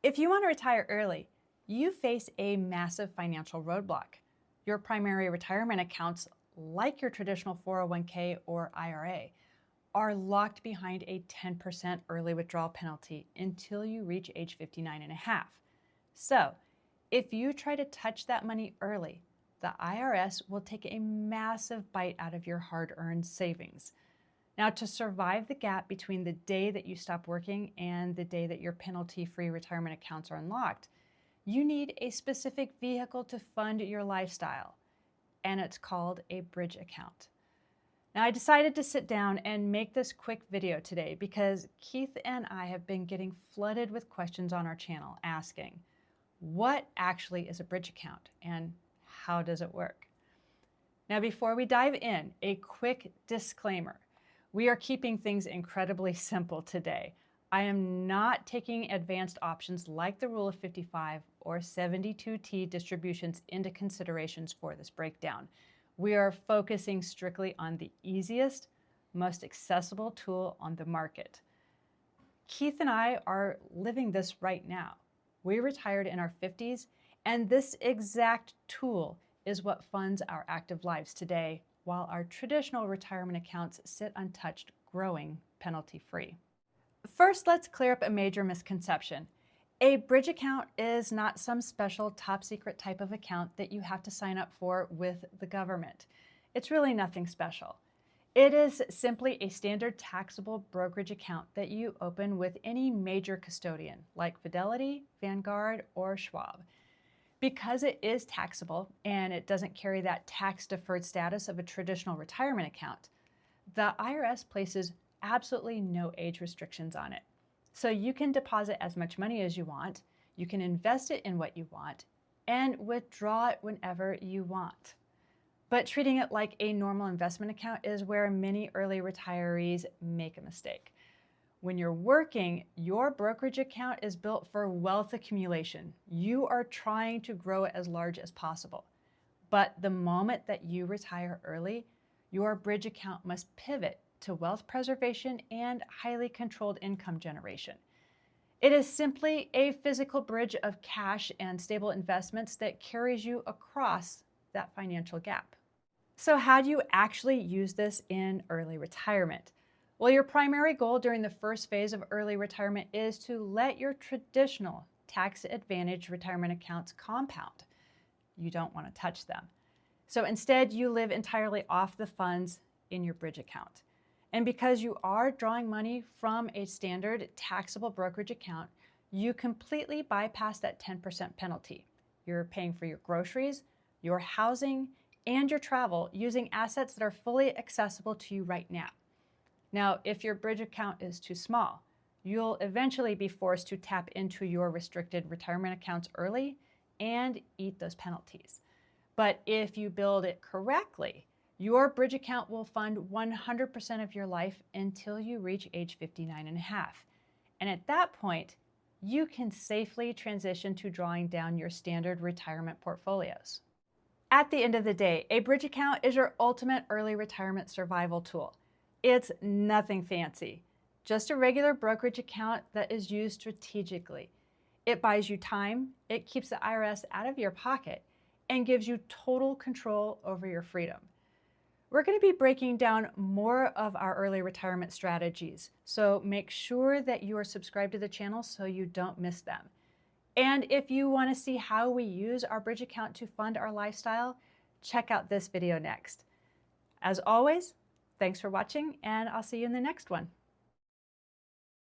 If you want to retire early, you face a massive financial roadblock. Your primary retirement accounts, like your traditional 401k or IRA, are locked behind a 10% early withdrawal penalty until you reach age 59 and a half. So, if you try to touch that money early, the IRS will take a massive bite out of your hard-earned savings. Now, to survive the gap between the day that you stop working and the day that your penalty-free retirement accounts are unlocked, you need a specific vehicle to fund your lifestyle, and it's called a bridge account. Now, I decided to sit down and make this quick video today because Keith and I have been getting flooded with questions on our channel asking, what actually is a bridge account and how does it work? Now, before we dive in, a quick disclaimer. We are keeping things incredibly simple today. I am not taking advanced options like the Rule of 55 or 72T distributions into considerations for this breakdown. We are focusing strictly on the easiest, most accessible tool on the market. Keith and I are living this right now. We retired in our 50s, and this exact tool is what funds our active lives today, while our traditional retirement accounts sit untouched, growing penalty-free. First, let's clear up a major misconception. A bridge account is not some special top secret type of account that you have to sign up for with the government. It's really nothing special. It is simply a standard taxable brokerage account that you open with any major custodian like Fidelity, Vanguard, or Schwab. Because it is taxable and it doesn't carry that tax-deferred status of a traditional retirement account, the IRS places absolutely no age restrictions on it. So you can deposit as much money as you want, you can invest it in what you want, and withdraw it whenever you want. But treating it like a normal investment account is where many early retirees make a mistake. When you're working, your brokerage account is built for wealth accumulation. You are trying to grow it as large as possible. But the moment that you retire early, your bridge account must pivot to wealth preservation and highly controlled income generation. It is simply a physical bridge of cash and stable investments that carries you across that financial gap. So how do you actually use this in early retirement? Well, your primary goal during the first phase of early retirement is to let your traditional tax-advantaged retirement accounts compound. You don't want to touch them. So instead, you live entirely off the funds in your bridge account. And because you are drawing money from a standard taxable brokerage account, you completely bypass that 10% penalty. You're paying for your groceries, your housing, and your travel using assets that are fully accessible to you right now. Now, if your bridge account is too small, you'll eventually be forced to tap into your restricted retirement accounts early and eat those penalties. But if you build it correctly, your bridge account will fund 100% of your life until you reach age 59 and a half. And at that point, you can safely transition to drawing down your standard retirement portfolios. At the end of the day, a bridge account is your ultimate early retirement survival tool. It's nothing fancy, just a regular brokerage account that is used strategically. It buys you time, it keeps the IRS out of your pocket, and gives you total control over your freedom. We're going to be breaking down more of our early retirement strategies, so make sure that you are subscribed to the channel so you don't miss them. And if you want to see how we use our bridge account to fund our lifestyle, check out this video next. As always, thanks for watching, and I'll see you in the next one.